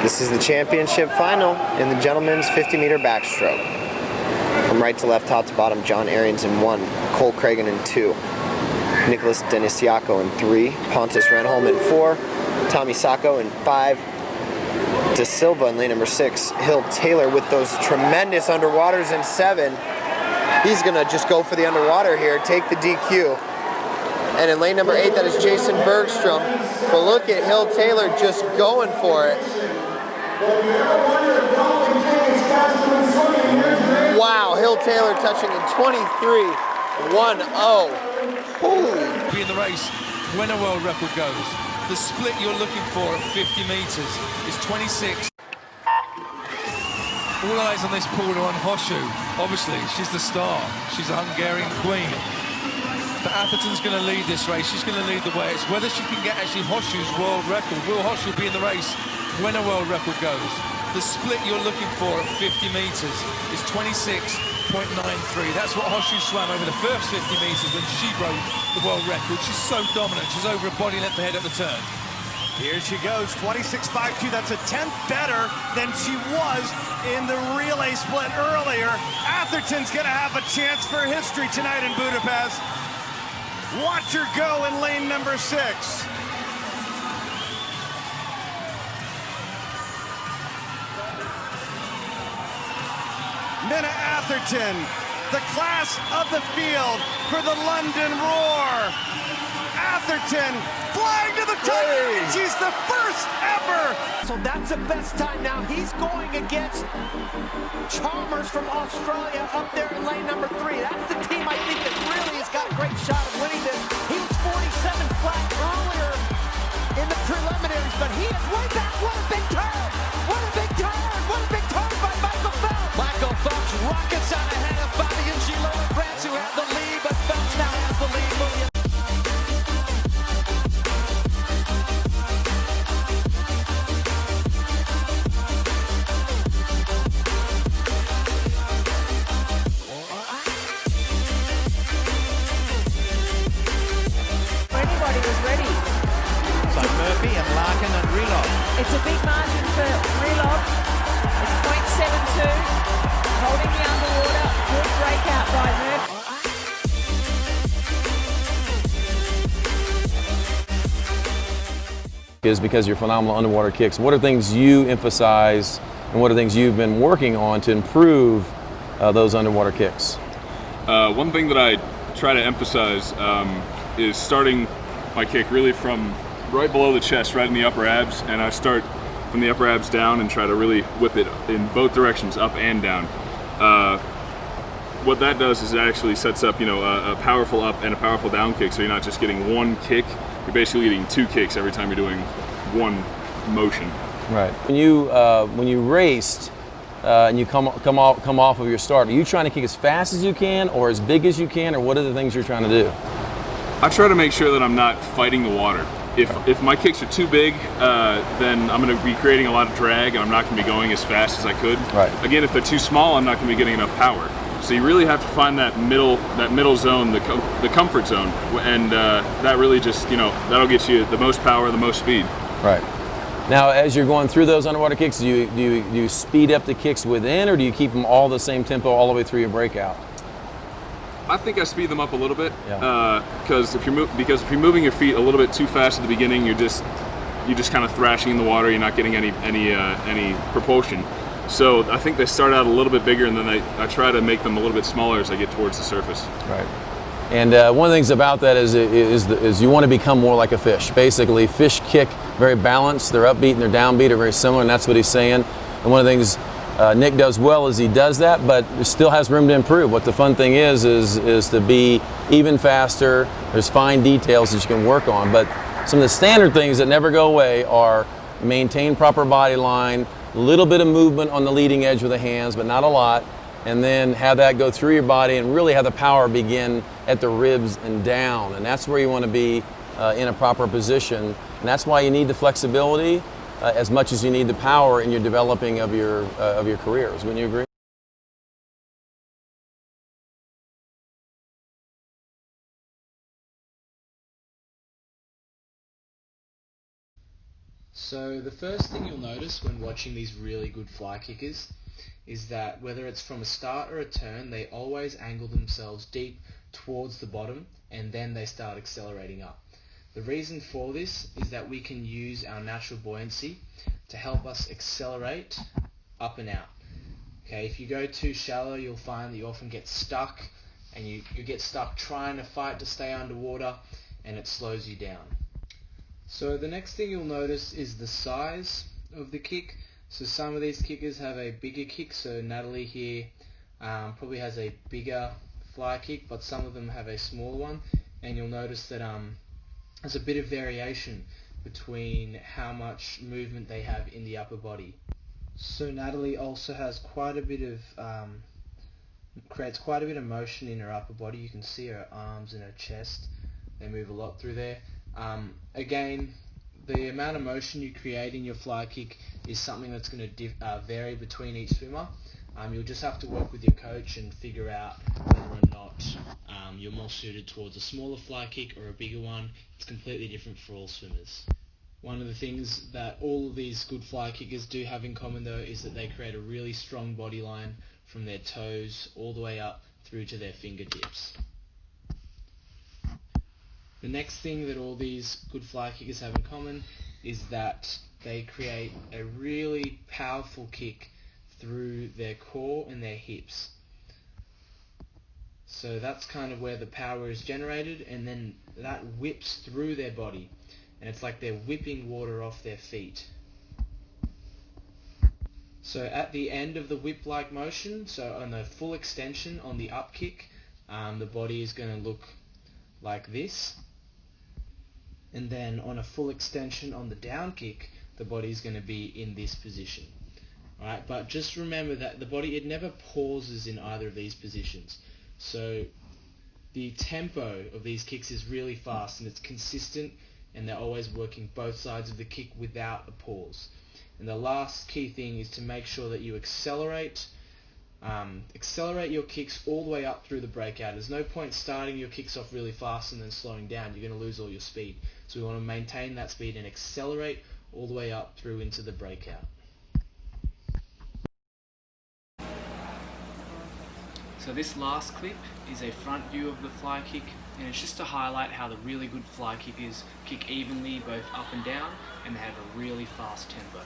This is the championship final in the gentlemen's 50-meter backstroke. From right to left, top to bottom, John Arians in 1, Cole Cragen in 2, Nicholas Denisiaco in 3, Pontus Renholm in 4, Tommy Sacco in 5, De Silva in lane number 6, Hill Taylor with those tremendous underwaters in 7. He's gonna just go for the underwater here, take the DQ. And in lane number 8, that is Jason Bergstrom. But look at Hill Taylor just going for it. Wow, Hill Taylor touching in 23.10. Holy. Be in the race when a world record goes. The split you're looking for at 50 meters is 26. All eyes on this pool are on Hoshu. Obviously, she's the star. She's a Hungarian queen. But Atherton's going to lead this race. She's going to lead the way. It's whether she can get actually Hoshu's world record. Will Hoshu be in the race when a world record goes? The split you're looking for at 50 meters is 26.93. That's what Hoshu swam over the first 50 meters when she broke the world record. She's so dominant. She's over a body length ahead at the turn. Here she goes, 26.52. That's a tenth better than she was in the relay split earlier. Atherton's going to have a chance for history tonight in Budapest. Watch her go in lane number 6. Minna Atherton, the class of the field for the London Roar. Atherton flying to the top. She's the first ever. So that's the best time now. He's going against Chalmers from Australia up there in lane number 3. That's the team I think that really has got a great shot of winning this. He was 47 flat earlier in the preliminaries, but he is way back. What a big turn! What a big turn! What a big turn by Michael Phelps! Michael Phelps rockets out ahead of Bobby and Gilo and France, who have the lead, but Phelps now has the lead. It's a big margin for Relov. It's 0.72. Holding the underwater. Good breakout by Murphy. Is because of your phenomenal underwater kicks. What are things you emphasize and what are things you've been working on to improve those underwater kicks? One thing that I try to emphasize is starting my kick really from right below the chest, right in the upper abs, and I start from the upper abs down and try to really whip it in both directions, up and down. What that does is it actually sets up, a powerful up and a powerful down kick, so you're not just getting one kick, you're basically getting 2 kicks every time you're doing one motion. Right. When you raced and you come off of your start, are you trying to kick as fast as you can, or as big as you can, or what are the things you're trying to do? I try to make sure that I'm not fighting the water. If my kicks are too big, then I'm going to be creating a lot of drag, and I'm not going to be going as fast as I could. Right. Again, if they're too small, I'm not going to be getting enough power. So you really have to find that middle zone, the comfort zone, and that really just that'll get you the most power, the most speed. Right. Now, as you're going through those underwater kicks, do you speed up the kicks within, or do you keep them all the same tempo all the way through your breakout? I think I speed them up a little bit, Yeah. because if you're moving your feet a little bit too fast at the beginning, you're just kind of thrashing in the water. You're not getting any propulsion. So I think they start out a little bit bigger, and then I try to make them a little bit smaller as I get towards the surface. Right. And one of the things about that is you want to become more like a fish. Basically, fish kick very balanced. Their upbeat and their downbeat are very similar, and that's what he's saying. And one of the things Nick does well is he does that, but still has room to improve. What the fun thing is to be even faster. There's fine details that you can work on, but some of the standard things that never go away are maintain proper body line, a little bit of movement on the leading edge with the hands, but not a lot, and then have that go through your body and really have the power begin at the ribs and down. And that's where you want to be in a proper position. And that's why you need the flexibility as much as you need the power in your developing of your careers. Wouldn't you agree? So the first thing you'll notice when watching these really good fly kickers is that whether it's from a start or a turn, they always angle themselves deep towards the bottom and then they start accelerating up. The reason for this is that we can use our natural buoyancy to help us accelerate up and out. Okay, if you go too shallow, you'll find that you often get stuck, and you get stuck trying to fight to stay underwater, and it slows you down. So the next thing you'll notice is the size of the kick. So some of these kickers have a bigger kick, so Natalie here probably has a bigger fly kick, but some of them have a smaller one, and you'll notice that there's a bit of variation between how much movement they have in the upper body. So Natalie also has quite a bit of creates quite a bit of motion in her upper body. You can see her arms and her chest, they move a lot through there. Again, the amount of motion you create in your fly kick is something that's going to vary between each swimmer. You'll just have to work with your coach and figure out whether or not you're more suited towards a smaller fly kick or a bigger one. It's completely different for all swimmers. One of the things that all of these good fly kickers do have in common though is that they create a really strong body line from their toes all the way up through to their fingertips. The next thing that all these good fly kickers have in common is that they create a really powerful kick through their core and their hips. So that's kind of where the power is generated, and then that whips through their body, and it's like they're whipping water off their feet. So at the end of the whip-like motion, so on the full extension on the up kick, the body is going to look like this, and then on a full extension on the down kick, the body is going to be in this position. Alright, but just remember that the body, it never pauses in either of these positions. So the tempo of these kicks is really fast and it's consistent, and they're always working both sides of the kick without a pause. And the last key thing is to make sure that you accelerate your kicks all the way up through the breakout. There's no point starting your kicks off really fast and then slowing down. You're going to lose all your speed. So we want to maintain that speed and accelerate all the way up through into the breakout. So this last clip is a front view of the fly kick, and it's just to highlight how the really good fly kickers kick evenly both up and down, and they have a really fast tempo.